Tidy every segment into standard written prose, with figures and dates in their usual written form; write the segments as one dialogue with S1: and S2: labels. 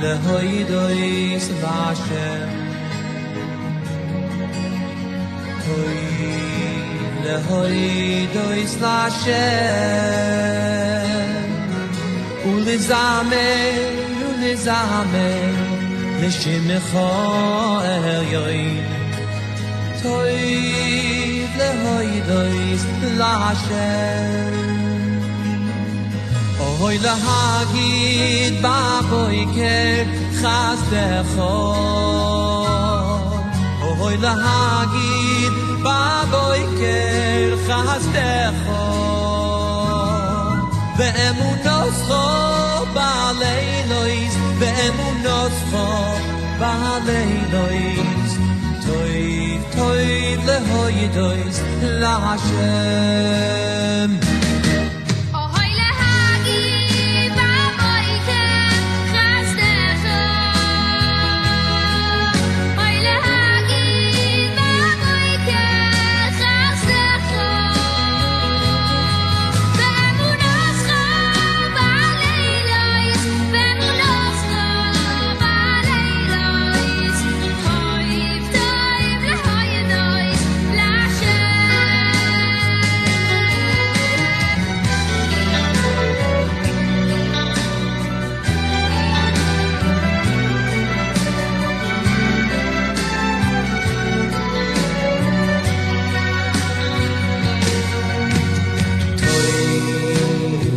S1: Lehoidois Lashem Toi Lehoidois Lashem Ulizamer Ulizamer Lishimcha Elyoin Toi Lehoidois Lashem Oy lahagid baboiker chazdecho Oy lahagid baboiker chazdecho Ve'emunoscho ba'leilois Ve'emunoscho ba'leilois Toiv toiv lehoidois la'Hashem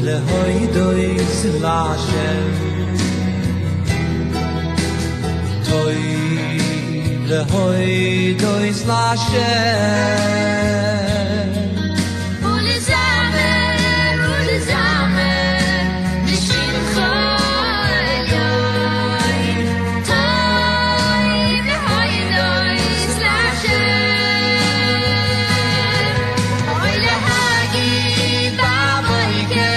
S1: Lehoidois Lashem Toi Lehoidois Lashem Ulizamer Ulizamer Lishimcha Elyoin Toi Lehoidois Lashem Oy lahagid baboiker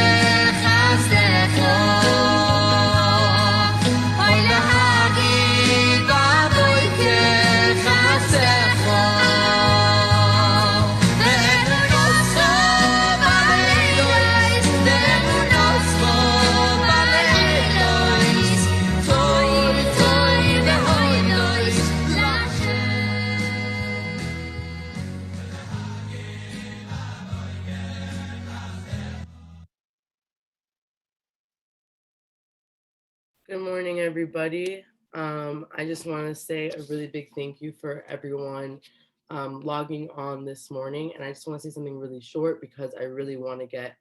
S2: Good morning, everybody. I just want to say a really big thank you for everyone logging on this morning. And I just want to say something really short because I really want to get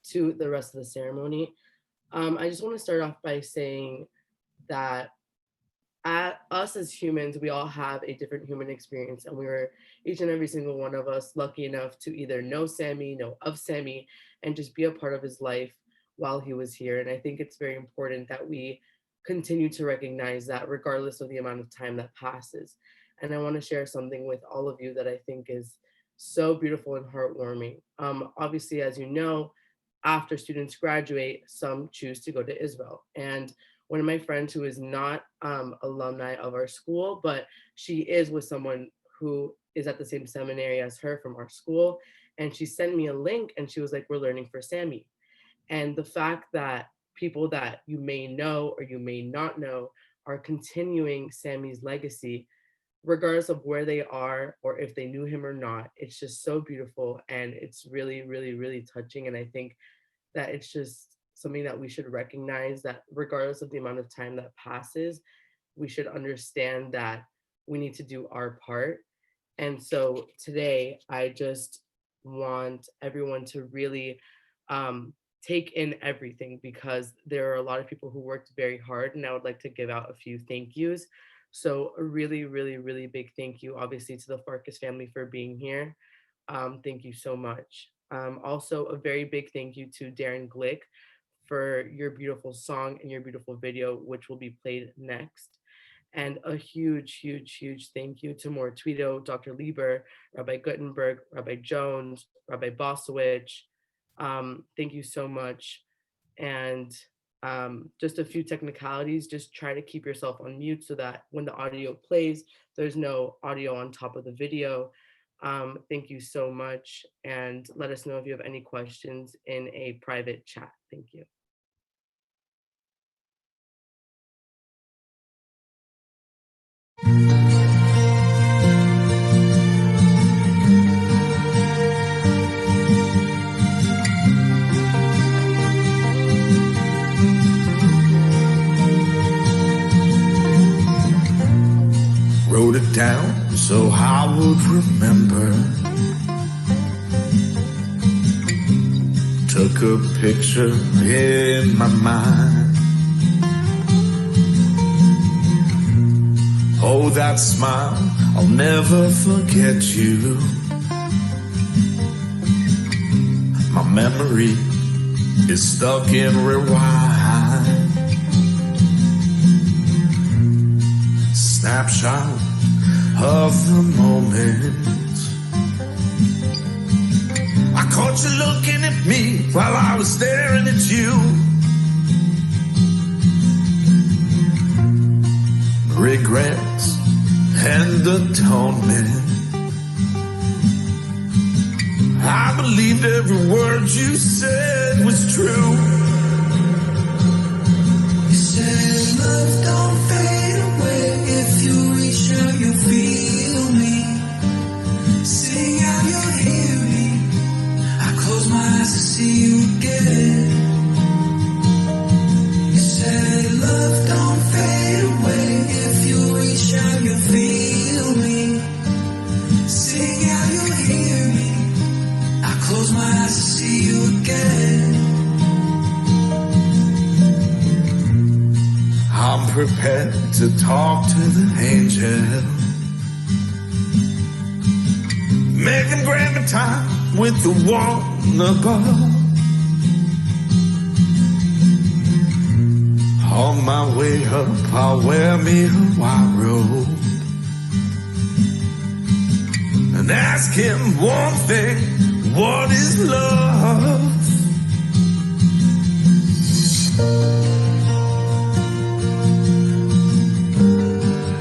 S2: to the rest of the ceremony. I just want to start off by saying that us as humans, we all have a different human experience, and we were each and every single one of us lucky enough to either know Sammy, know of Sammy, and just be a part of his life while he was here. And I think it's very important that we continue to recognize that regardless of the amount of time that passes. And I want to share something with all of you that I think is so beautiful and heartwarming. Obviously, as you know, after students graduate, some choose to go to Israel. And one of my friends who is not alumni of our school, but she is with someone who is at the same seminary as her from our school. And she sent me a link and she was like, we're learning for Sammy. And the fact that people that you may know or you may not know are continuing Sammy's legacy, regardless of where they are or if they knew him or not, it's just so beautiful. And it's really, really, really touching. And I think that it's just something that we should recognize, that regardless of the amount of time that passes, we should understand that we need to do our part. And so today, I just want everyone to really take in everything, because there are a lot of people who worked very hard, and I would like to give out a few thank yous. So, a really, really, really big thank you, obviously, to the Farkas family for being here. Thank you so much. Also, a very big thank you to Darren Glick for your beautiful song and your beautiful video, which will be played next. And a huge, huge, huge thank you to Mortuito, Dr. Lieber, Rabbi Gutenberg, Rabbi Jones, Rabbi Bosowich. Thank you so much. And just a few technicalities, just try to keep yourself on mute so that when the audio plays, there's no audio on top of the video. Thank you so much. And let us know if you have any questions in a private chat. Thank you.
S3: Wrote it down so I would remember. Took a picture in my mind. Oh, that smile, I'll never forget you. My memory is stuck in rewind. Snapshot of the moment. I caught you looking at me while I was staring at you. Regrets and atonement. I believed every word you said was true. You said love don't fade away. If you reach out, you'll feel me. Sing out, you'll hear me. I close my eyes to see you again. You said love don't fade away. If you reach out, you'll feel me. Sing out, you'll hear me. I close my eyes to see you again. I'm prepared to talk to the angel. Making grand time with the one above. On my way up, I'll wear me a white robe and ask him one thing: what is love?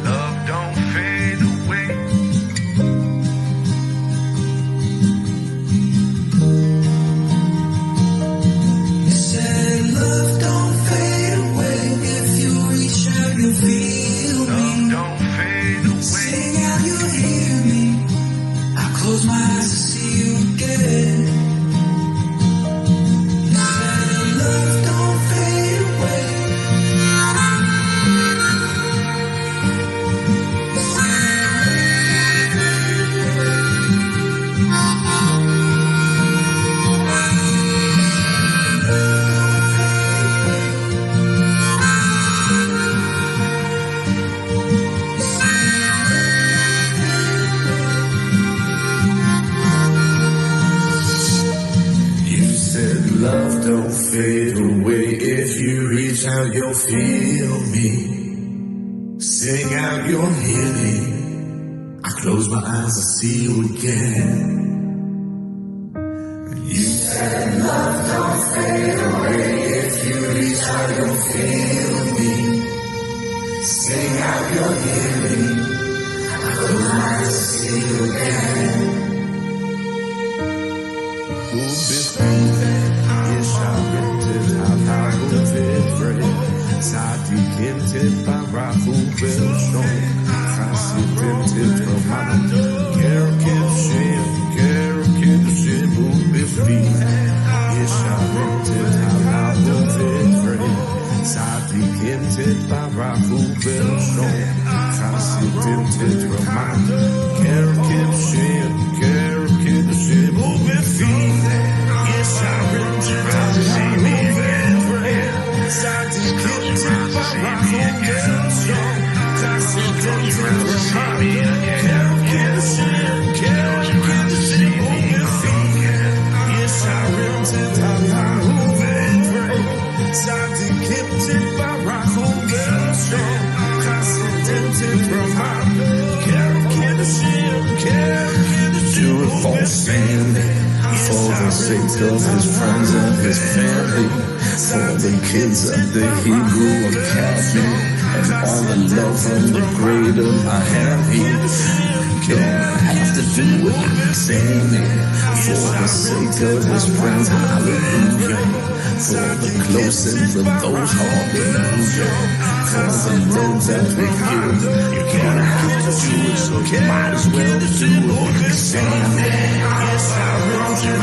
S3: Love don't fade away. You said love don't fade away. If you reach out, you'll feel me. Love don't fade away. Sing out, you'll hear me. I close my eyes to see you again. You said love don't fade away. You said love don't fade away. If you reach out, you'll feel me. Sing out, you'll hear me. I close my eyes, I see you again. You said love don't fade away. If you reach out, you'll feel me. Sing out, you'll hear me. I close my eyes, I see you again. Du bist ich arbeite, habe Wilfred, Sadi Kintit, Barafu, Wilson, Fassitintit, Roman, Kerkivshim, du bist ich arbeite, habe Wilfred, Sadi Kintit, Barafu, Wilson, Fassitintit, Do it for Sandy, for the sake of his friends and his family, for the kids that he grew up having, and all the love from the greater Miami. Don't have to do it like Sammy, for the sake of his friends, hallelujah. For the close and for those hallelujah. For the love that we give, you're gonna have to do it, so you might as well do it like Sammy. Yes, I want you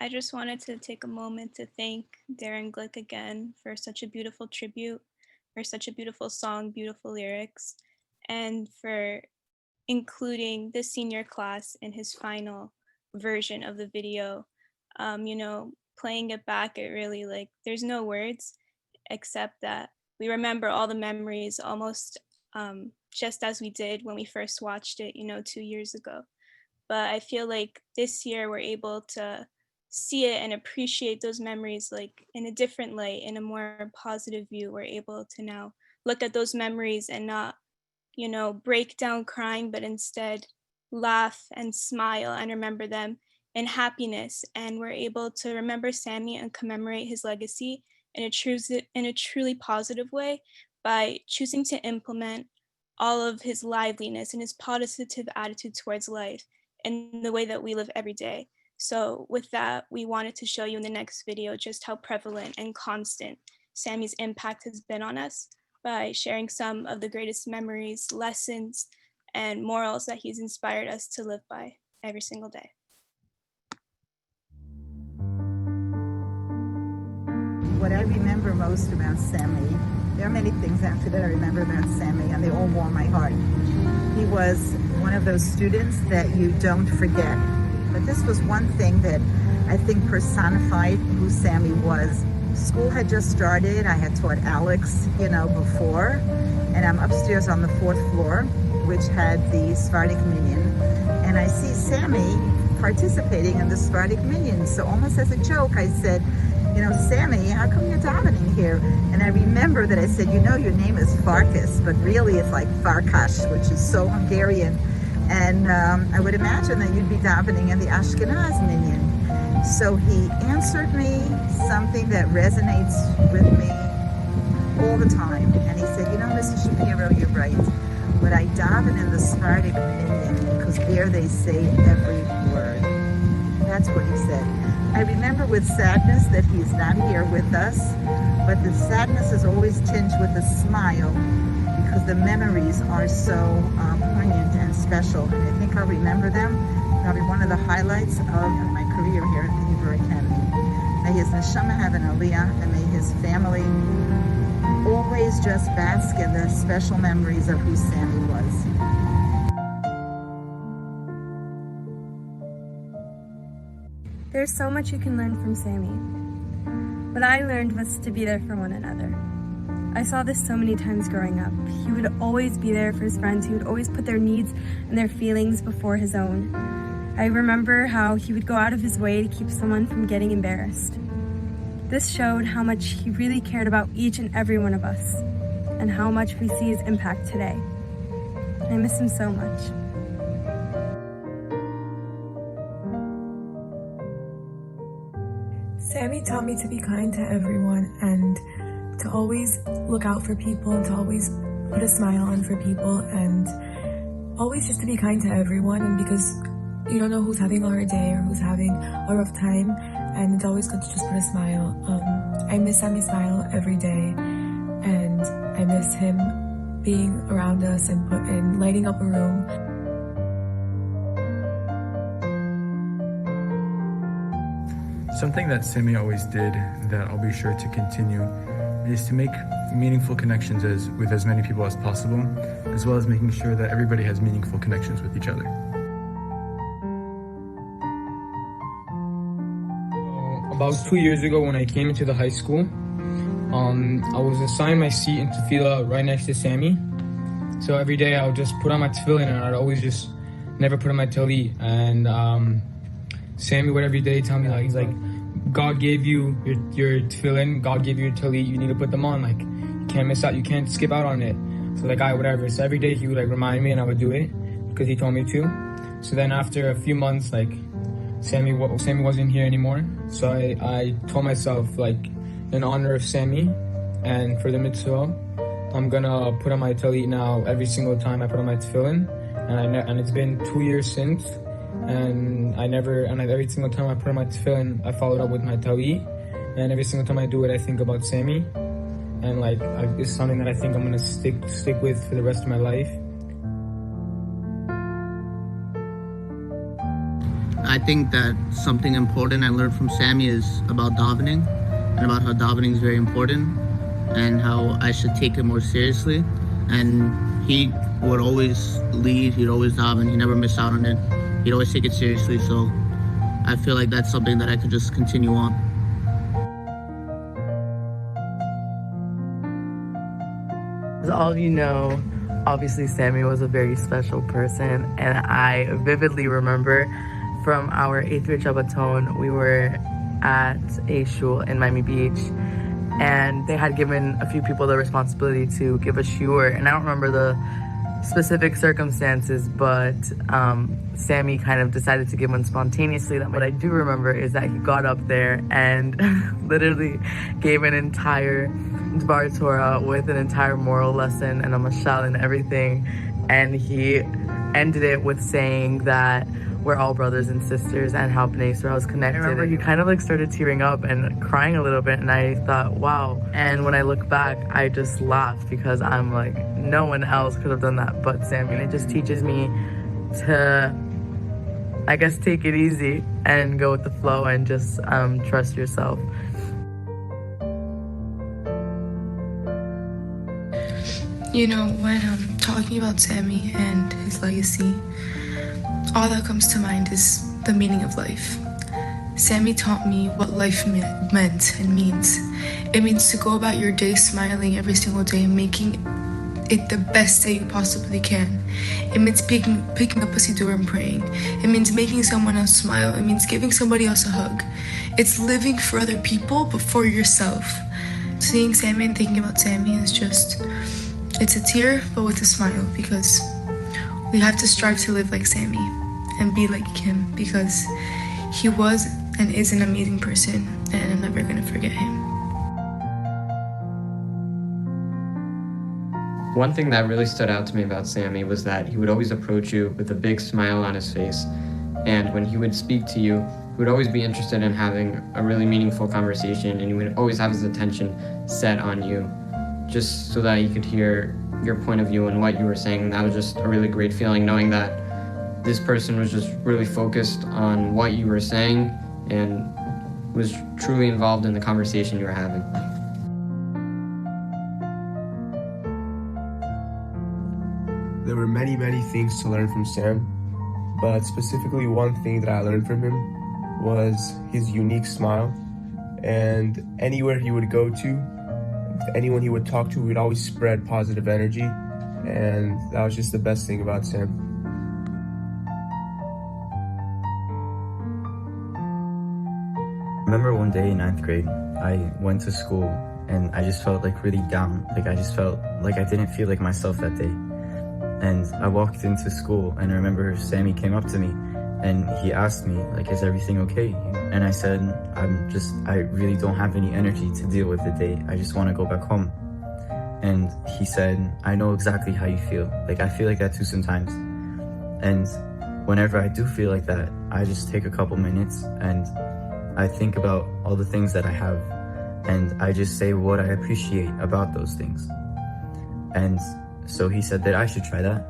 S4: I just wanted to take a moment to thank Darren Glick again for such a beautiful tribute, for such a beautiful song, beautiful lyrics, and for including the senior class in his final version of the video. Playing it back, it really there's no words except that we remember all the memories almost just as we did when we first watched it, 2 years ago. But I feel like this year we're able to see it and appreciate those memories in a different light, in a more positive view. We're able to now look at those memories and not, break down crying, but instead laugh and smile and remember them in happiness. And we're able to remember Sammy and commemorate his legacy in a truly positive way by choosing to implement all of his liveliness and his positive attitude towards life in the way that we live every day. So with that, we wanted to show you in the next video just how prevalent and constant Sammy's impact has been on us by sharing some of the greatest memories, lessons, and morals that he's inspired us to live by every single day.
S5: What I remember most about Sammy, there are many things actually that I remember about Sammy, and they all warm my heart. He was one of those students that you don't forget. But this was one thing that I think personified who Sammy was. School had just started. I had taught Alex, before, and I'm upstairs on the 4th floor, which had the Sephardic Minyan, and I see Sammy participating in the Sephardic Minyan. So almost as a joke, I said, Sammy, how come you're davening here? And I remember that I said, your name is Farkas, but really it's like Farkas, which is so Hungarian. And I would imagine that you'd be davening in the Ashkenaz Minyan. So he answered me something that resonates with me all the time. And he said, Mrs. Shapiro, you're right. But I daven in the Sephardic Minyan because there they say every word. That's what he said. I remember with sadness that he's not here with us, but the sadness is always tinged with a smile because the memories are so poignant and special. And I think I'll remember them. That'll be one of the highlights of my career here at the Hebrew Academy. May his neshama have an aliyah, and may his family always just bask in the special memories of who Sammy was.
S6: There's so much you can learn from Sammy. What I learned was to be there for one another. I saw this so many times growing up. He would always be there for his friends. He would always put their needs and their feelings before his own. I remember how he would go out of his way to keep someone from getting embarrassed. This showed how much he really cared about each and every one of us, and how much we see his impact today. I miss him so much.
S7: Sammy taught me to be kind to everyone and to always look out for people and to always put a smile on for people and always just to be kind to everyone, and because you don't know who's having a hard day or who's having a rough time, and it's always good to just put a smile. I miss Sammy's smile every day, and I miss him being around us and lighting up a room.
S8: Something that Sammy always did that I'll be sure to continue is to make meaningful connections with as many people as possible, as well as making sure that everybody has meaningful connections with each other.
S9: About 2 years ago when I came into the high school, I was assigned my seat in tefillah right next to Sammy. So every day I would just put on my tefillin and I'd always just never put on my talit. And Sammy would every day tell me, like, he's like, God gave you your tefillin, God gave you your talit, you need to put them on. Like, you can't miss out, you can't skip out on it. So like, whatever. So every day he would like remind me and I would do it because he told me to. So then after a few months, like, Sammy wasn't here anymore. So I told myself, like, in honor of Sammy and for the mitzvah, I'm gonna put on my talit now every single time I put on my tefillin. And it's been 2 years since. And every single time I put on my tefillin, I followed up with my talit. And every single time I do it, I think about Sammy. And like, it's something that I think I'm gonna stick with for the rest of my life.
S10: I think that something important I learned from Sammy is about davening, and about how davening is very important, and how I should take it more seriously. And he would always lead, he'd always daven, he never missed out on it. He'd always take it seriously, so I feel like that's something that I could just continue on.
S2: As all of you know, obviously Sammy was a very special person, and I vividly remember from our 8th grade Shabbaton, we were at a shul in Miami Beach, and they had given a few people the responsibility to give a shiur, and I don't remember the specific circumstances, but Sammy kind of decided to give one spontaneously. What I do remember is that he got up there and literally gave an entire Dvar Torah with an entire moral lesson and a mashal and everything, and he ended it with saying that we're all brothers and sisters and how B'nai Yisrael is connected. I remember he kind of like started tearing up and crying a little bit, and I thought, wow. And when I look back, I just laughed because I'm like, no one else could have done that but Sammy. And it just teaches me to, I guess, take it easy and go with the flow and just trust yourself.
S11: You know, when I'm talking about Sammy and his legacy, all that comes to mind is the meaning of life. Sammy taught me what life meant and means. It means to go about your day smiling every single day and making it the best day you possibly can. It means picking up a siddur and praying. It means making someone else smile. It means giving somebody else a hug. It's living for other people but for yourself. Seeing Sammy and thinking about Sammy is just, it's a tear but with a smile, because we have to strive to live like Sammy and be like him, because he was and is an amazing person, and I'm never gonna forget him.
S12: One thing that really stood out to me about Sammy was that he would always approach you with a big smile on his face, and when he would speak to you, he would always be interested in having a really meaningful conversation, and he would always have his attention set on you, just so that he could hear your point of view and what you were saying. That was just a really great feeling, knowing that this person was just really focused on what you were saying and was truly involved in the conversation you were having.
S13: There were many things to learn from Sam, but specifically one thing that I learned from him was his unique smile. And anywhere he would go to, anyone he would talk to, we'd always spread positive energy, and that was just the best thing about Sam.
S14: I remember one day in 9th grade, I went to school and I just felt like really down. Like I just felt like I didn't feel like myself that day. And I walked into school and I remember Sammy came up to me and he asked me, like, is everything okay? And I said, I really don't have any energy to deal with the day. I just want to go back home. And he said, I know exactly how you feel. Like, I feel like that too sometimes. And whenever I do feel like that, I just take a couple minutes and I think about all the things that I have. And I just say what I appreciate about those things. And so he said that I should try that.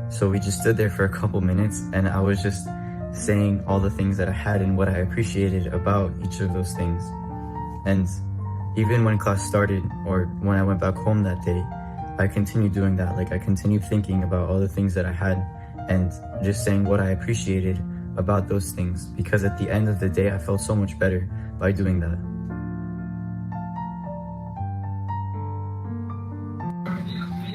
S14: So we just stood there for a couple minutes and I was just saying all the things that I had and what I appreciated about each of those things. And even when class started or when I went back home that day, I continued doing that. Like I continued thinking about all the things that I had and just saying what I appreciated about those things, because at the end of the day, I felt so much better by doing that.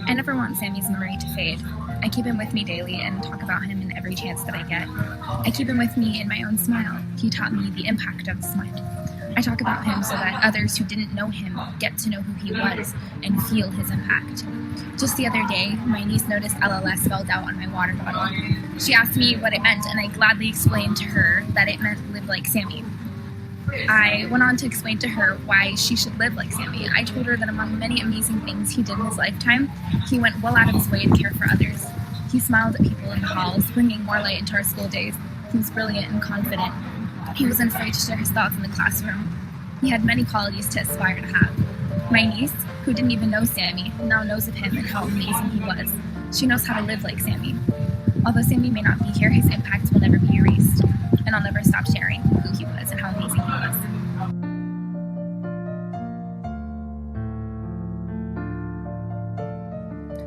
S15: I never want Sammy's memory to fade. I keep him with me daily and talk about him in every chance that I get. I keep him with me in my own smile. He taught me the impact of a smile. I talk about him so that others who didn't know him get to know who he was and feel his impact. Just the other day, my niece noticed LLS spelled out on my water bottle. She asked me what it meant and I gladly explained to her that it meant live like Sammy. I went on to explain to her why she should live like Sammy. I told her that among many amazing things he did in his lifetime, he went well out of his way to care for others. He smiled at people in the halls, bringing more light into our school days. He was brilliant and confident. He wasn't afraid to share his thoughts in the classroom. He had many qualities to aspire to have. My niece, who didn't even know Sammy, now knows of him and how amazing he was. She knows how to live like Sammy. Although Sammy may not be here, his impact will never be erased. And I'll never stop sharing who he was and how amazing he was.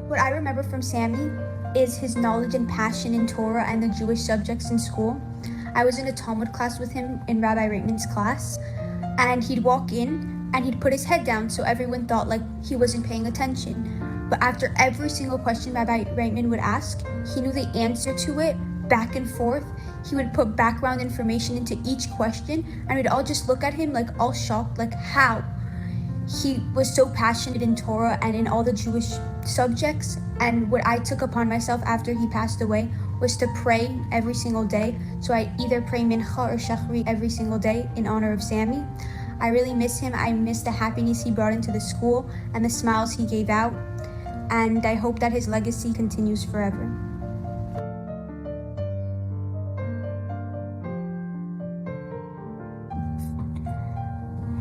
S16: What I remember from Sammy is his knowledge and passion in Torah and the Jewish subjects in school. I was in a Talmud class with him in Rabbi Reitman's class, and he'd walk in and he'd put his head down so everyone thought like he wasn't paying attention. But after every single question Rabbi Reitman would ask, he knew the answer to it back and forth. He would put background information into each question, and we'd all just look at him like all shocked, like how? He was so passionate in Torah and in all the Jewish subjects, and what I took upon myself after he passed away was to pray every single day. So I either pray Mincha or Shachri every single day in honor of Sammy. I really miss him. I miss the happiness he brought into the school and the smiles he gave out, and I hope that his legacy continues forever.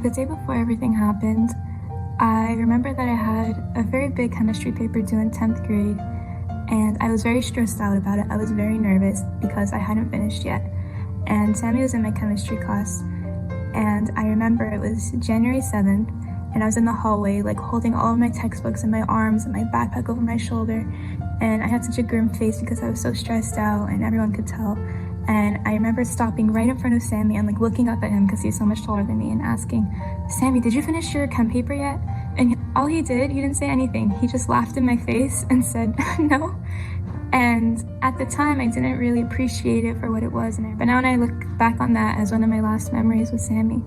S17: The day before everything happened, I remember that I had a very big chemistry paper due in 10th grade, and I was very stressed out about it. I was very nervous because I hadn't finished yet. And Sammy was in my chemistry class, and I remember it was January 7th, and I was in the hallway, like holding all of my textbooks in my arms and my backpack over my shoulder, and I had such a grim face because I was so stressed out, and everyone could tell. And I remember stopping right in front of Sammy and like looking up at him because he's so much taller than me and asking, Sammy, did you finish your chem paper yet? And all he didn't say anything. He just laughed in my face and said, no. And at the time, I didn't really appreciate it for what it was. But now when I look back on that as one of my last memories with Sammy,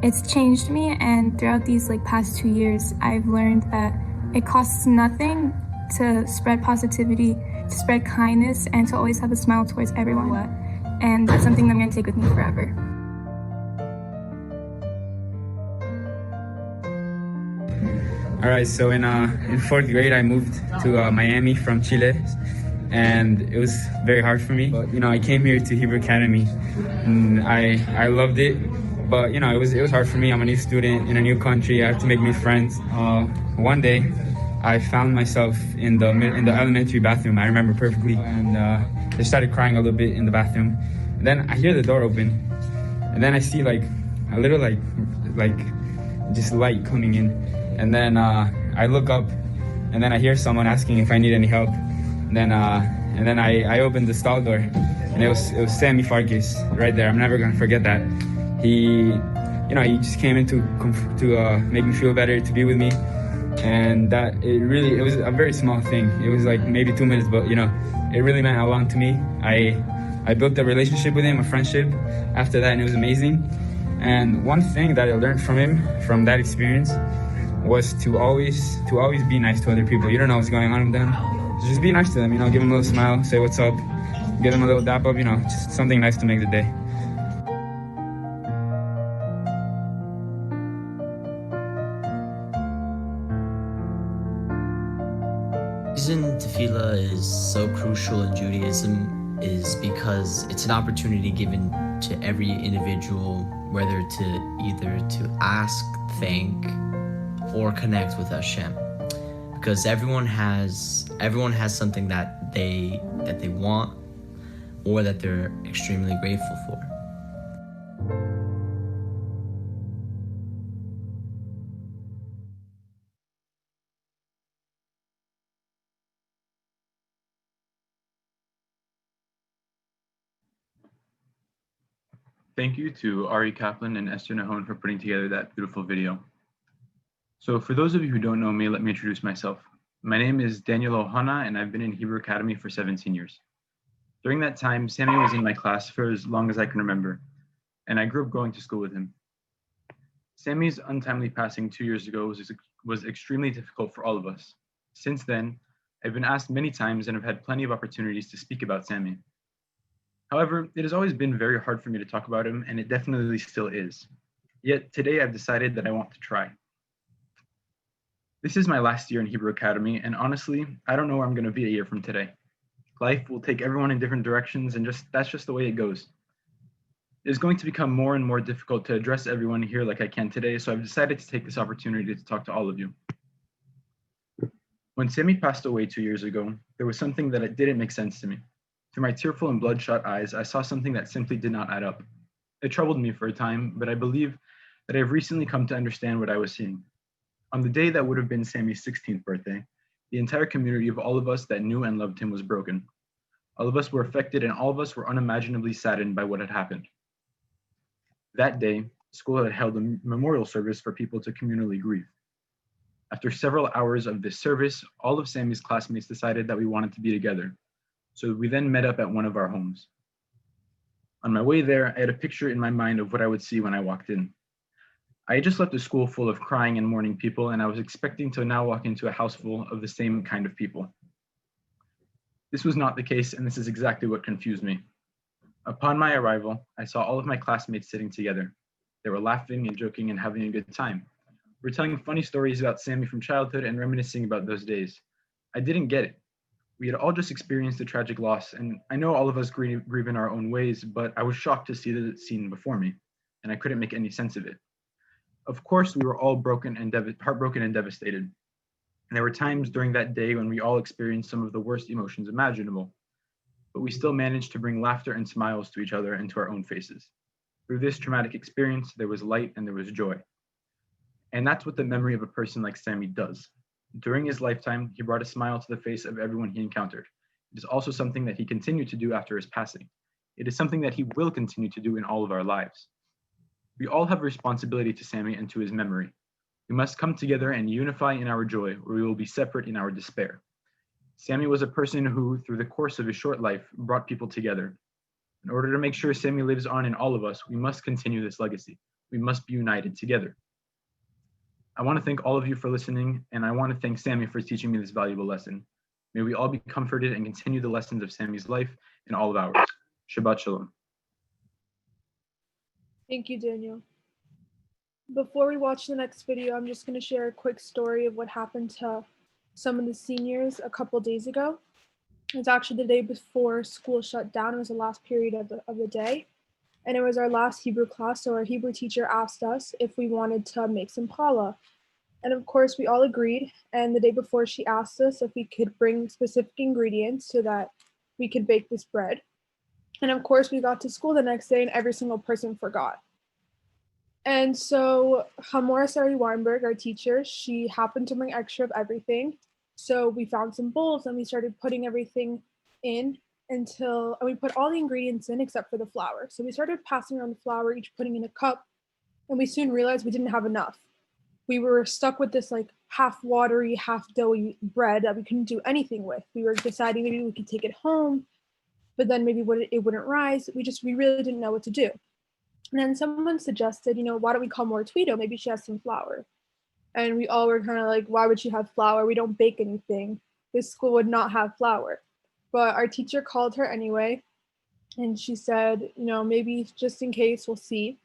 S17: it's changed me. And throughout these like past 2 years, I've learned that it costs nothing to spread positivity, to spread kindness, and to always have a smile towards everyone. And that's something that I'm going to take with me forever.
S9: All right, so in 4th grade, I moved to Miami from Chile, and it was very hard for me. But, I came here to Hebrew Academy, and I loved it. But, it was hard for me. I'm a new student in a new country. I have to make new friends. One day, I found myself in the elementary bathroom. I remember perfectly, and I started crying a little bit in the bathroom. And then I hear the door open, and then I see like a little like just light coming in. And then I look up, and then I hear someone asking if I need any help. And then I opened the stall door, and it was Sammy Farkas right there. I'm never gonna forget that. He he just came in to make me feel better, to be with me. And that it was a very small thing. It was like maybe 2 minutes, but it really meant a lot to me. I built a relationship with him, a friendship after that, and it was amazing. And one thing that I learned from him, from that experience, was to always be nice to other people. You don't know what's going on with them. Just be nice to them, give them a little smile, say what's up, give them a little dap up, just something nice to make the day.
S18: The reason tefillah is so crucial in Judaism is because it's an opportunity given to every individual, whether to either to ask, thank, or connect with Hashem. Because everyone has something that they want or that they're extremely grateful for.
S8: Thank you to Ari Kaplan and Esther Nahon for putting together that beautiful video. So for those of you who don't know me, let me introduce myself. My name is Daniel Ohana, and I've been in Hebrew Academy for 17 years. During that time, Sammy was in my class for as long as I can remember, and I grew up going to school with him. Sammy's untimely passing 2 years ago was extremely difficult for all of us. Since then, I've been asked many times and have had plenty of opportunities to speak about Sammy. However, it has always been very hard for me to talk about him, and it definitely still is. Yet today I've decided that I want to try. This is my last year in Hebrew Academy, and honestly, I don't know where I'm going to be a year from today. Life will take everyone in different directions, and that's just the way it goes. It is going to become more and more difficult to address everyone here like I can today, so I've decided to take this opportunity to talk to all of you. When Sammy passed away 2 years ago, there was something that didn't make sense to me. Through my tearful and bloodshot eyes, I saw something that simply did not add up. It troubled me for a time, but I believe that I have recently come to understand what I was seeing. On the day that would have been Sammy's 16th birthday, the entire community of all of us that knew and loved him was broken. All of us were affected, and all of us were unimaginably saddened by what had happened. That day, school had held a memorial service for people to communally grieve. After several hours of this service, all of Sammy's classmates decided that we wanted to be together. So we then met up at one of our homes. On my way there, I had a picture in my mind of what I would see when I walked in. I had just left a school full of crying and mourning people, and I was expecting to now walk into a house full of the same kind of people. This was not the case, and this is exactly what confused me. Upon my arrival, I saw all of my classmates sitting together. They were laughing and joking and having a good time. We were telling funny stories about Sammy from childhood and reminiscing about those days. I didn't get it. We had all just experienced a tragic loss, and I know all of us grieve in our own ways, but I was shocked to see the scene before me, and I couldn't make any sense of it. Of course, we were all heartbroken and devastated. And there were times during that day when we all experienced some of the worst emotions imaginable, but we still managed to bring laughter and smiles to each other and to our own faces. Through this traumatic experience, there was light and there was joy. And that's what the memory of a person like Sammy does. During his lifetime, he brought a smile to the face of everyone he encountered. It is also something that he continued to do after his passing. It is something that he will continue to do in all of our lives. We all have a responsibility to Sammy and to his memory. We must come together and unify in our joy, or we will be separate in our despair. Sammy was a person who, through the course of his short life, brought people together. In order to make sure Sammy lives on in all of us, we must continue this legacy. We must be united together. I want to thank all of you for listening, and I want to thank Sammy for teaching me this valuable lesson. May we all be comforted and continue the lessons of Sammy's life in all of ours. Shabbat Shalom.
S19: Thank you, Daniel. Before we watch the next video, I'm just going to share a quick story of what happened to some of the seniors a couple days ago. It's actually the day before school shut down. It was the last period of the day. And it was our last Hebrew class, so our Hebrew teacher asked us if we wanted to make some challah. And of course, we all agreed. And the day before, she asked us if we could bring specific ingredients so that we could bake this bread. And of course, we got to school the next day and every single person forgot. And so Hamora Sari Weinberg, our teacher, she happened to bring extra of everything. So we found some bowls and we started putting everything in and we put all the ingredients in except for the flour. So we started passing around the flour, each putting in a cup. And we soon realized we didn't have enough. We were stuck with this like half watery, half doughy bread that we couldn't do anything with. We were deciding maybe we could take it home, but then maybe it wouldn't rise. We really didn't know what to do. And then someone suggested, why don't we call more Tweedo? Maybe she has some flour. And we all were kind of like, why would she have flour? We don't bake anything. This school would not have flour. But our teacher called her anyway. And she said, maybe just in case, we'll see.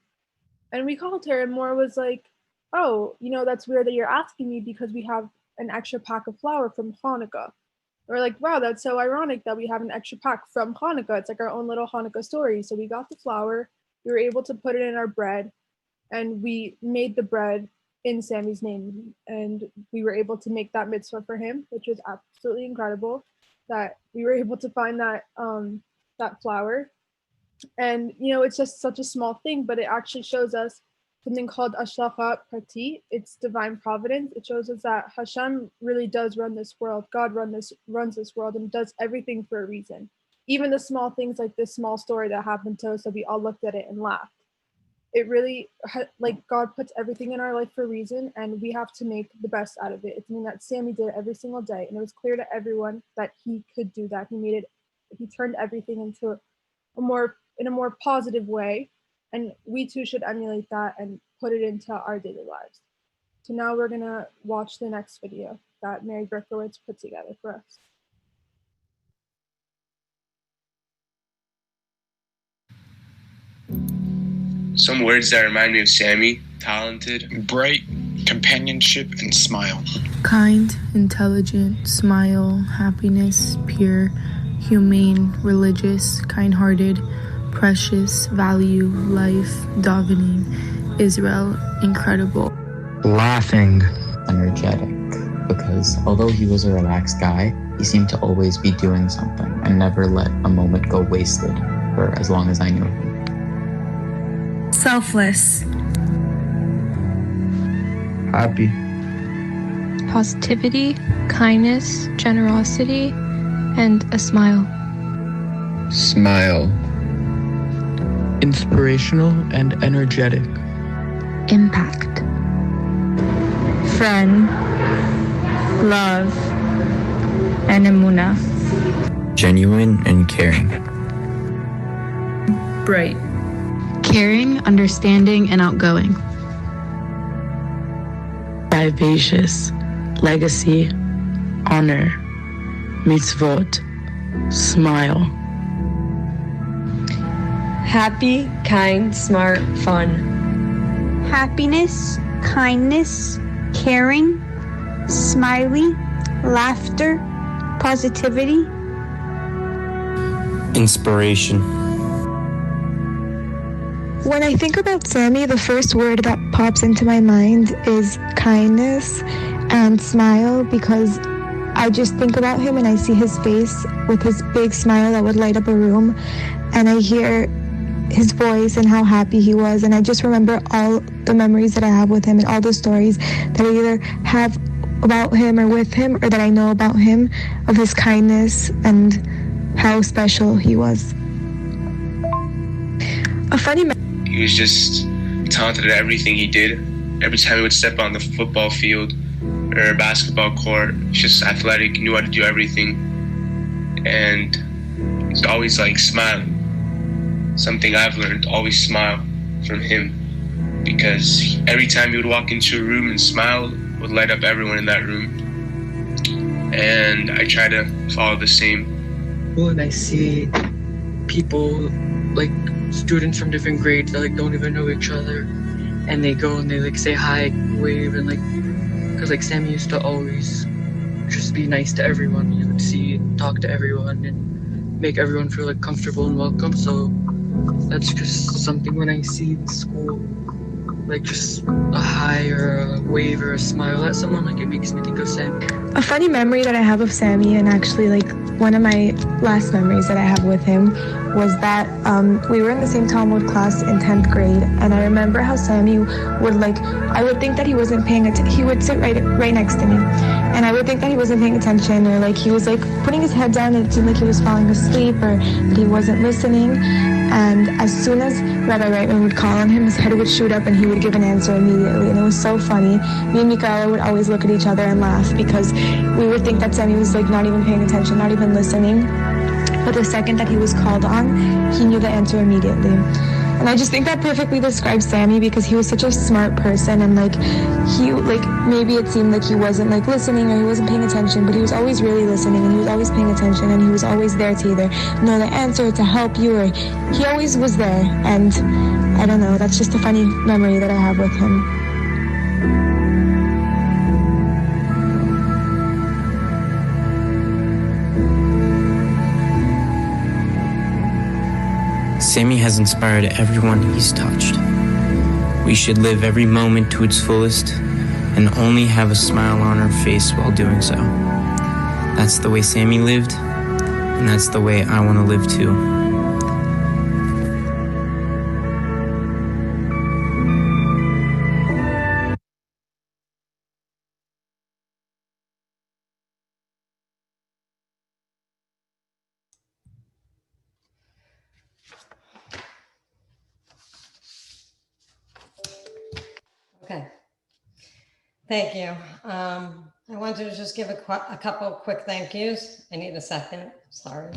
S19: And we called her, and Moore was like, oh, that's weird that you're asking me because we have an extra pack of flour from Hanukkah. We're like, wow, that's so ironic that we have an extra pack from Hanukkah. It's like our own little Hanukkah story. So we got the flour, we were able to put it in our bread, and we made the bread in Sammy's name. And we were able to make that mitzvah for him, which was absolutely incredible that we were able to find that flour. And, it's just such a small thing, but it actually shows us something called Ashlacha Prati. It's divine providence. It shows us that Hashem really does run this world. God runs this world and does everything for a reason. Even the small things like this small story that happened to us that we all looked at it and laughed. It really, like, God puts everything in our life for a reason, and we have to make the best out of it. It's something that Sammy did every single day, and it was clear to everyone that he could do that. He turned everything into a more positive way. And we too should emulate that and put it into our daily lives. So now we're gonna watch the next video that Mary Berkowitz put together for us.
S20: Some words that remind me of Sammy: talented, bright, companionship, and smile.
S11: Kind, intelligent, smile, happiness, pure, humane, religious, kind-hearted, precious, value, life, davening, Israel, incredible.
S21: Laughing. Energetic, because although he was a relaxed guy, he seemed to always be doing something and never let a moment go wasted for as long as I knew him.
S6: Selfless.
S13: Happy.
S22: Positivity, kindness, generosity, and a smile.
S21: Smile.
S9: Inspirational and energetic.
S22: Impact.
S6: Friend. Love. And emunah.
S21: Genuine and caring.
S22: Bright. Caring, understanding, and outgoing.
S23: Vivacious. Legacy. Honor. Mitzvot. Smile.
S24: Happy, kind, smart, fun.
S16: Happiness, kindness, caring, smiley, laughter, positivity.
S21: Inspiration.
S17: When I think about Sammy, the first word that pops into my mind is kindness and smile, because I just think about him and I see his face with his big smile that would light up a room, and I hear his voice and how happy he was, and I just remember all the memories that I have with him and all the stories that I either have about him or with him, or that I know about him, of his kindness and how special he was. A funny
S20: He was just talented at everything he did. Every time he would step on the football field or a basketball court, he's just athletic, knew how to do everything, and he's always like smiling. Something I've learned, always smile from him, because every time he would walk into a room and smile, it would light up everyone in that room. And I try to follow the same.
S9: When I see people, like students from different grades that like don't even know each other, and they go and they like say hi, wave, and like, because like Sammy used to always just be nice to everyone. You would see and talk to everyone and make everyone feel like comfortable and welcome. So that's just something when I see the school, like just a hi or a wave or a smile at someone, like it makes me think of Sammy.
S17: A funny memory that I have of Sammy, and actually like one of my last memories that I have with him, was that we were in the same Talmud class in 10th grade, and I remember how Sammy would I would think that he wasn't paying attention. He would sit right next to me, and I would think that he wasn't paying attention, or like he was like putting his head down and it seemed like he was falling asleep, or that he wasn't listening. And as soon as Rabbi Reitman would call on him, his head would shoot up and he would give an answer immediately. And it was so funny. Me and Mikaela would always look at each other and laugh because we would think that Sammy was like not even paying attention, not even listening. But the second that he was called on, he knew the answer immediately. And I just think that perfectly describes Sammy because he was such a smart person, and maybe it seemed like he wasn't listening or he wasn't paying attention, but he was always really listening and he was always paying attention and he was always there to either know the answer, to help you, or he always was there. And I don't know, that's just a funny memory that I have with him.
S1: Sammy has inspired everyone he's touched. We should live every moment to its fullest and only have a smile on our face while doing so. That's the way Sammy lived, and that's the way I want to live too.
S3: Okay. Thank you. I wanted to just give a couple of quick thank yous. I need a second. Sorry.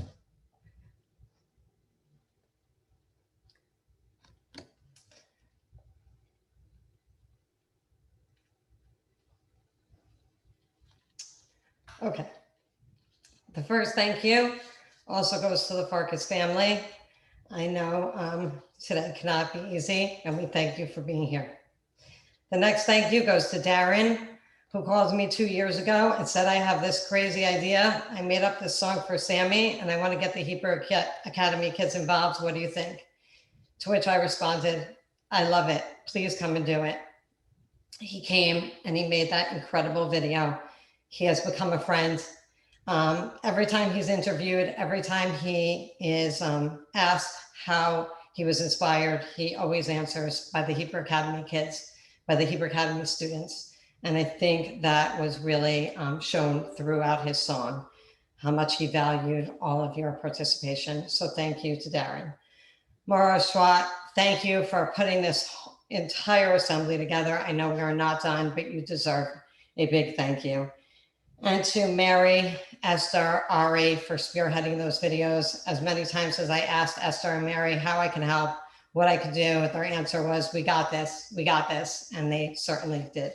S3: Okay. The first thank you also goes to the Farkas family. I know today cannot be easy, and we thank you for being here. The next thank you goes to Darren, who called me 2 years ago and said, I have this crazy idea. I made up this song for Sammy, and I want to get the Hebrew Academy kids involved. What do you think? To which I responded, I love it. Please come and do it. He came and he made that incredible video. He has become a friend. Every time he's interviewed, every time he is asked how he was inspired, he always answers by the Hebrew Academy kids, by the Hebrew Academy students. And I think that was really shown throughout his song, how much he valued all of your participation. So thank you to Darren. Maura Swat, thank you for putting this entire assembly together. I know we are not done, but you deserve a big thank you. And to Mary, Esther, Ari for spearheading those videos. As many times as I asked Esther and Mary how I can help, what I could do, their answer was, we got this, and they certainly did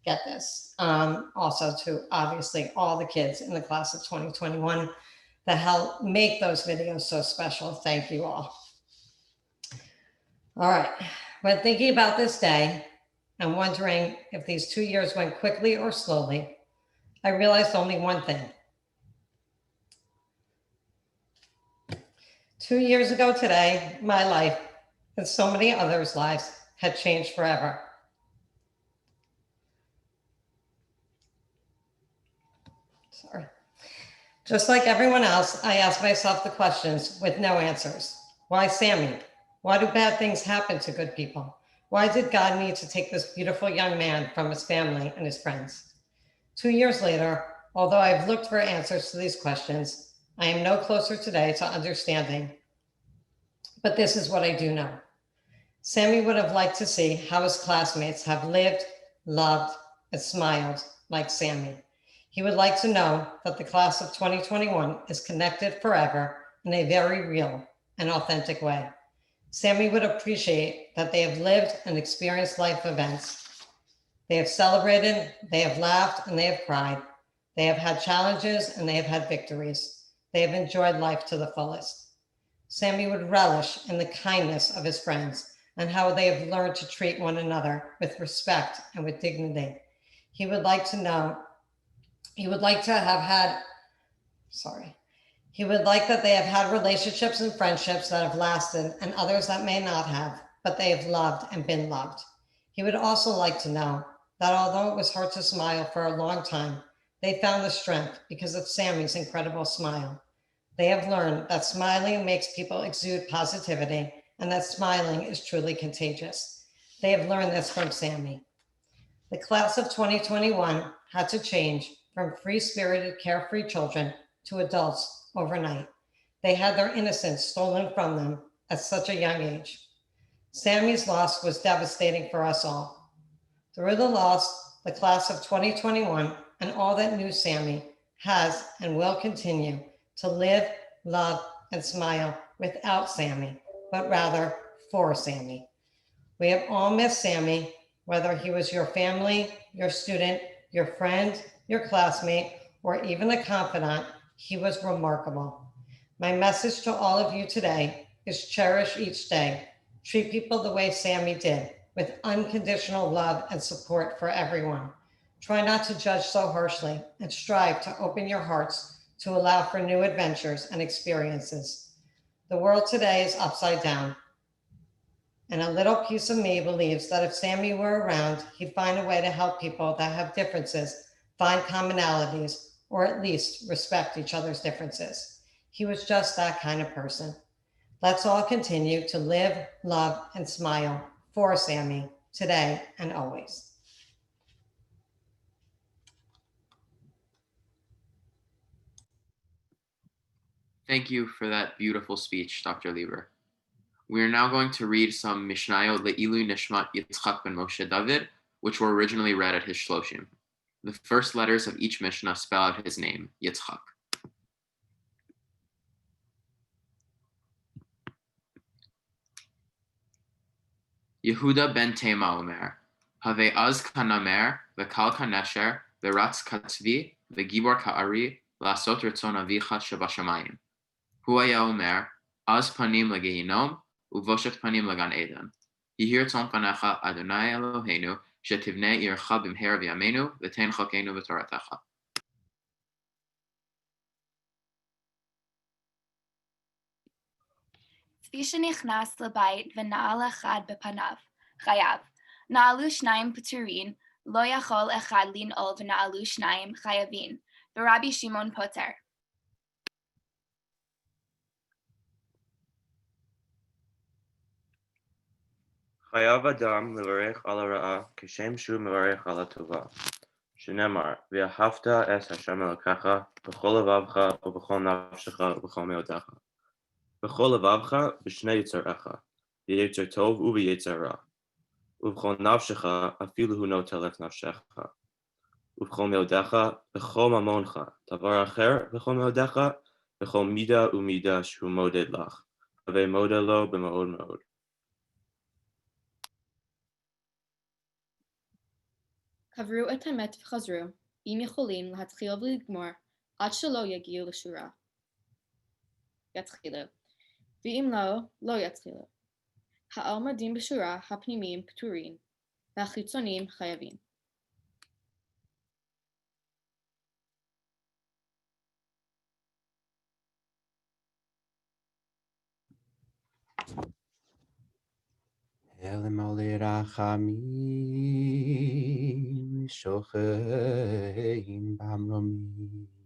S3: get this. Also to obviously all the kids in the class of 2021 that helped make those videos so special. Thank you all. All right, when thinking about this day and wondering if these 2 years went quickly or slowly, I realized only one thing. 2 years ago today, my life and so many others' lives had changed forever. Sorry. Just like everyone else, I asked myself the questions with no answers. Why Sammy? Why do bad things happen to good people? Why did God need to take this beautiful young man from his family and his friends? 2 years later, although I've looked for answers to these questions, I am no closer today to understanding. But this is what I do know. Sammy would have liked to see how his classmates have lived, loved, and smiled like Sammy. He would like to know that the class of 2021 is connected forever in a very real and authentic way. Sammy would appreciate that they have lived and experienced life events. They have celebrated, they have laughed, and they have cried. They have had challenges and they have had victories. They have enjoyed life to the fullest. Sammy would relish in the kindness of his friends and how they have learned to treat one another with respect and with dignity. He would like to know, he would like that they have had relationships and friendships that have lasted and others that may not have, but they have loved and been loved. He would also like to know that although it was hard to smile for a long time, they found the strength because of Sammy's incredible smile. They have learned that smiling makes people exude positivity and that smiling is truly contagious. They have learned this from Sammy. The class of 2021 had to change from free-spirited, carefree children to adults overnight. They had their innocence stolen from them at such a young age. Sammy's loss was devastating for us all. Through the loss, the class of 2021 and all that knew Sammy has and will continue to live, love, and smile without Sammy, but rather for Sammy. We have all missed Sammy, whether he was your family, your student, your friend, your classmate, or even a confidant. He was remarkable. My message to all of you today is cherish each day. Treat people the way Sammy did, with unconditional love and support for everyone. Try not to judge so harshly and strive to open your hearts to allow for new adventures and experiences. The world today is upside down. And a little piece of me believes that if Sammy were around, he'd find a way to help people that have differences, find commonalities, or at least respect each other's differences. He was just that kind of person. Let's all continue to live, love, and smile for Sammy today and always.
S1: Thank you for that beautiful speech, Dr. Lieber. We are now going to read some Mishnayot Le'ilu Nishmat Yitzchak ben Moshe David, which were originally read at his shloshim. The first letters of each Mishnah spell out his name, Yitzchak. Yehuda ben Tema Omer, Have az kanamer, v'kal kanesher, v'ratz katzvi, v'gibor ka'ari, la'asot retzon avicha shebashamayim. Hu haya omer, az panim legehinom, uvoshet panim legan eden. Yihir tzon panecha Adonai Eloheinu, shetivnei ircha b'mher v'yameinu, v'tein chokenu v'toratecha.
S15: צבי שנכנס לבית ונעל אחד בפניו, חייב. נעלו שניים פטורין, לא יכול אחד לנעול ונעלו שניים חייבים, ורבי שמעון פוטר.
S4: חייב אדם לברך על הרעה כשם שהוא מברך על הטובה. שנאמר, ואהבת את השם אלוקיך בכל לבבך ובכל נפשך ובכל מאודך. בכל לבבך בשני יצריך, ביצר טוב וביצר רע. ובכל נפשך אפילו הוא נוטל את נפשך. ובכל מאודך בכל ממונך, דבר אחר בכל מאודך, בכל מידה ומידה שהוא מודד לך. ומודה לו במאוד מאוד.
S5: קברו את האמת וחזרו, אם יכולים להתחיל ולגמור, עד שלא יגיעו לשורה. יתחילו. ואם לא, לא יתחילו. העומדים בשורה הפנימיים פטורים, והחיצוניים חייבים.
S13: אל מלא רחמים, שוכן במרומים.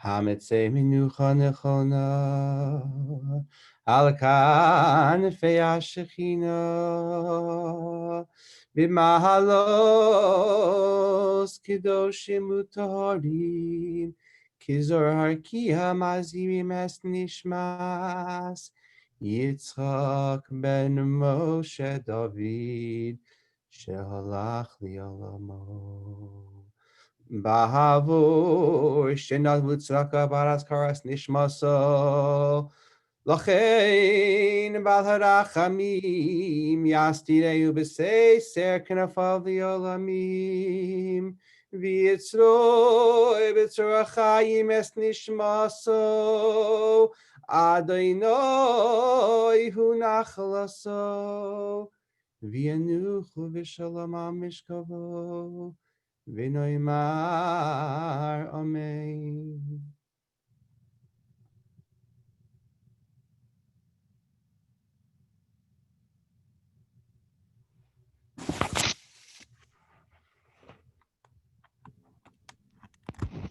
S13: המצא מנוחה נכונה, על כנפי השכינה. במעלות קדושים וטהורים, כזוהר כי המזהירים את נשמת יצחק בן משה דוד, שהלך לעולמו. בעבור שנטבו צדקה באזכרת נשמתו, לכן בעל הרחמים יסתירהו בסתר כנפיו לעולמים, ויצרוי בצרור החיים את נשמתו, אדוני הוא נחלתו, וינוחו בשלום על משכבו, ונאמר אמן.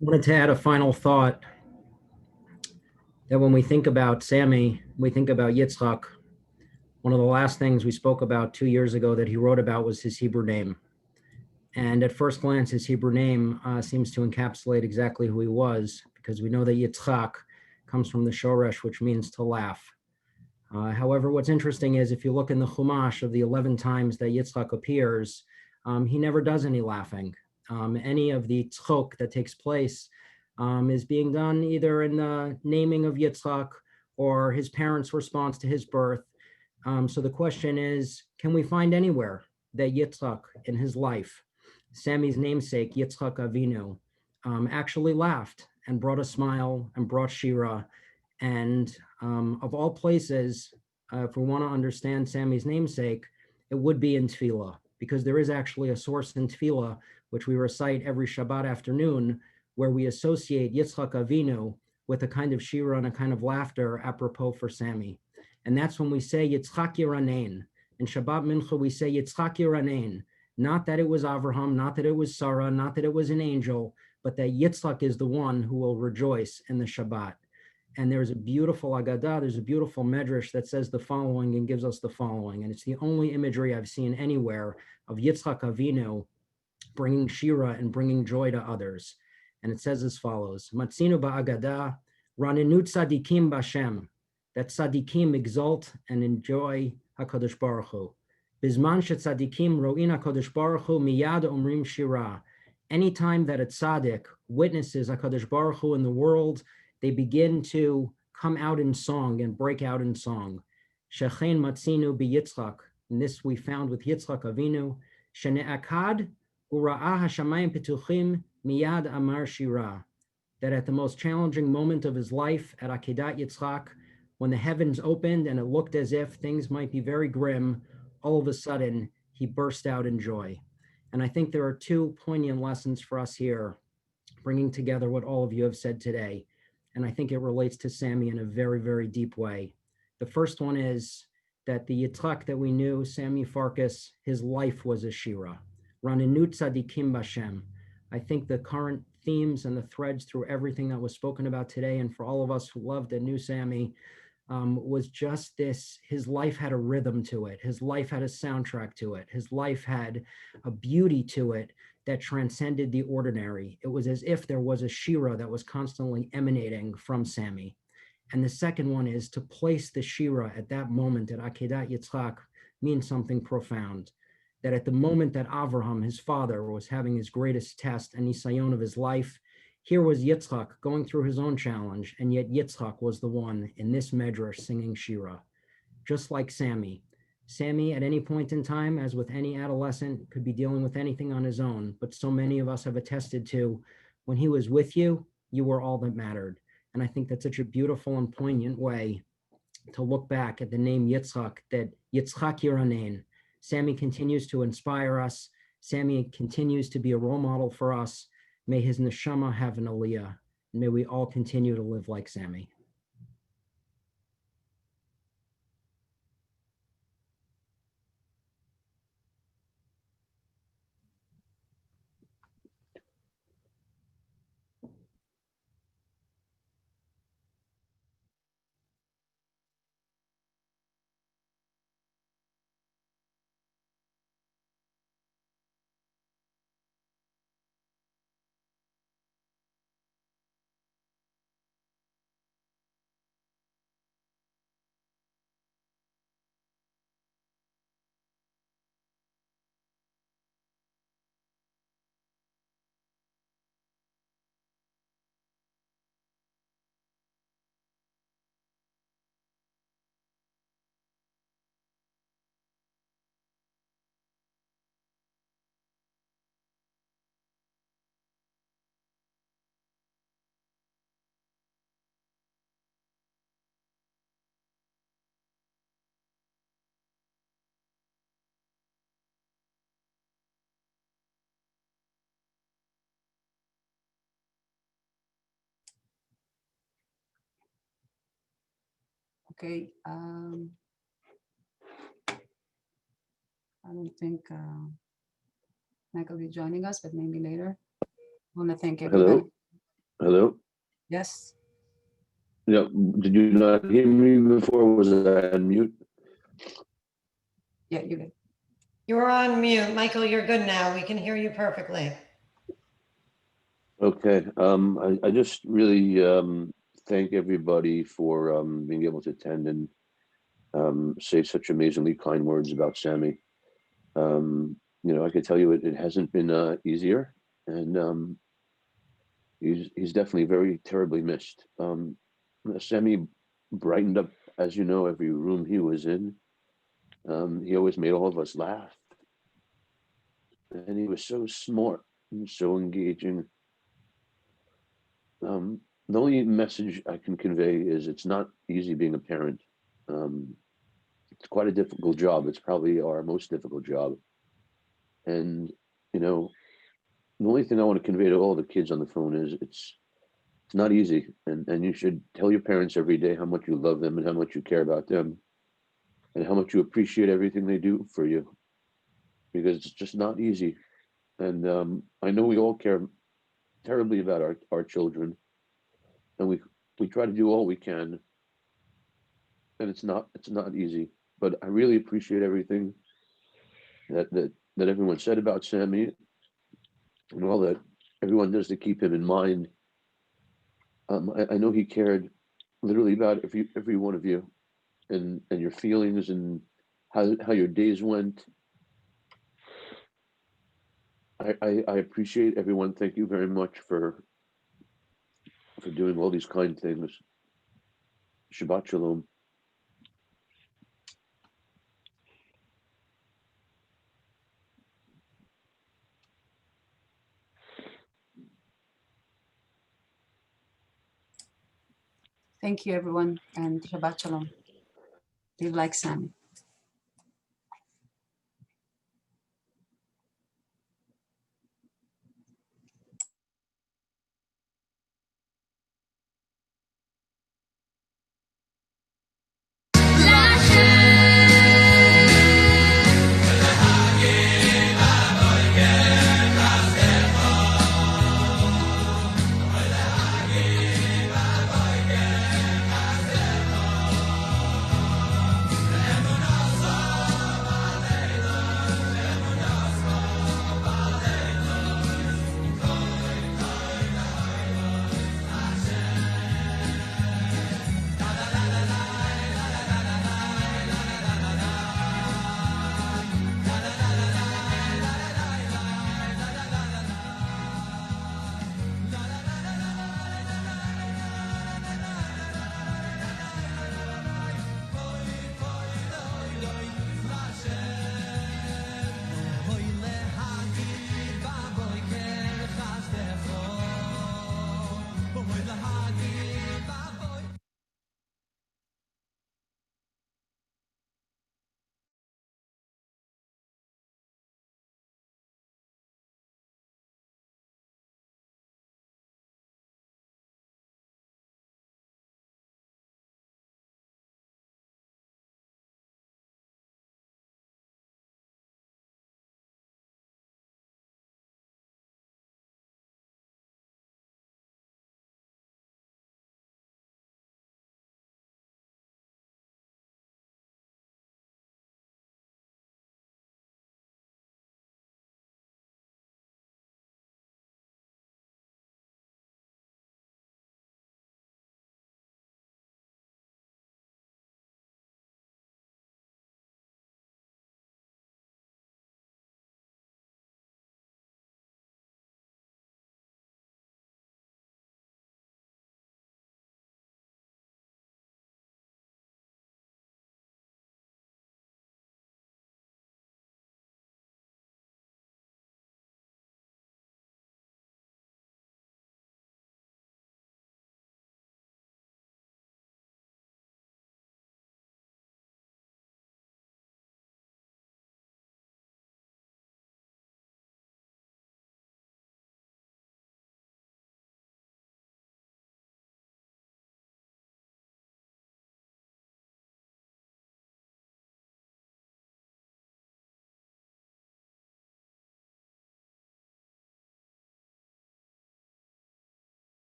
S7: I wanted to add a final thought that when we think about Sammy, we think about Yitzchak. One of the last things we spoke about 2 years ago that he wrote about was his Hebrew name. And at first glance, his Hebrew name seems to encapsulate exactly who he was, because we know that Yitzchak comes from the shoresh, which means to laugh. However, what's interesting is if you look in the Chumash of the 11 times that Yitzchak appears, he never does any laughing. Any of the tzchok that takes place is being done either in the naming of Yitzchak or his parents' response to his birth. So the question is, can we find anywhere that Yitzchak in his life, Sammy's namesake, Yitzchak Avinu, actually laughed and brought a smile and brought Shira? And of all places, if we want to understand Sammy's namesake, it would be in Tefillah, because there is actually a source in Tefillah, which we recite every Shabbat afternoon, where we associate Yitzchak Avinu with a kind of shira and a kind of laughter apropos for Sammy. And that's when we say Yitzchak Yiranein. In Shabbat Mincha, we say Yitzchak Yiranein. Not that it was Avraham, not that it was Sarah, not that it was an angel, but that Yitzchak is the one who will rejoice in the Shabbat. And there's a beautiful Agadah, there's a beautiful Medrash that says the following and gives us the following. And it's the only imagery I've seen anywhere of Yitzchak Avinu bringing shira and bringing joy to others. And it says as follows: Matzinu ba'agadah, ranenu tzadikim b'Hashem, that tzadikim exalt and enjoy HaKadosh Baruch Hu. Bizman shetzadikim ro'in HaKadosh Baruch Hu miyad omrim shira. Anytime that a tzadik witnesses HaKadosh Baruch Hu in the world, they begin to come out in song and break out in song. Shechein matzinu b'Yitzchak, and this we found with Yitzchak Avinu, shene'akad Ura'ah hashamayim petuchim miyad amar shira, that at the most challenging moment of his life at Akedat Yitzchak, when the heavens opened and it looked as if things might be very grim, all of a sudden he burst out in joy. And I think there are two poignant lessons for us here, bringing together what all of you have said today. And I think it relates to Sammy in a very, very deep way. The first one is that the Yitzchak that we knew, Sammy Farkas, his life was a shira. Ranenu tzadikim b'Hashem. I think the current themes and the threads through everything that was spoken about today, and for all of us who loved and knew Sammy, was just this: his life had a rhythm to it. His life had a soundtrack to it. His life had a beauty to it that transcended the ordinary. It was as if there was a shira that was constantly emanating from Sammy. And the second one is to place the shira at that moment at Akedat Yitzchak means something profound. That at the moment that Avraham, his father, was having his greatest test and nisayon of his life, here was Yitzchak going through his own challenge, and yet Yitzchak was the one in this medrash singing shira. Just like Sammy. Sammy, at any point in time, as with any adolescent, could be dealing with anything on his own, but so many of us have attested to, when he was with you, you were all that mattered. And I think that's such a beautiful and poignant way to look back at the name Yitzchak, that Yitzchak Yiranein. Sammy continues to inspire us. Sammy continues to be a role model for us. May his neshama have an aliyah. And may we all continue to live like Sammy.
S2: Okay. I don't think Michael will be joining us, but maybe later. I want to thank everybody.
S10: Hello?
S2: Yes.
S10: Yeah, did you not hear me before? Was I on mute?
S2: Yeah, you're good.
S3: You're on mute. Michael, you're good now. We can hear you perfectly.
S10: Okay. I just really thank everybody for being able to attend, and say such amazingly kind words about Sammy. I could tell you it hasn't been easier, and he's definitely very terribly missed. Sammy brightened up, as you know, every room he was in. He always made all of us laugh, and he was so smart and so engaging. The only message I can convey is it's not easy being a parent. It's quite a difficult job. It's probably our most difficult job. And, the only thing I want to convey to all the kids on the phone is it's not easy. And you should tell your parents every day how much you love them and how much you care about them and how much you appreciate everything they do for you, because it's just not easy. And I know we all care terribly about our children, and we try to do all we can, and it's not easy. But I really appreciate everything that everyone said about Sammy and all that everyone does to keep him in mind. I know he cared literally about every one of you and your feelings and how your days went. I appreciate everyone. Thank you very much for doing all these kind things. Shabbat Shalom.
S2: Thank you, everyone, and Shabbat Shalom. Live like Sammy.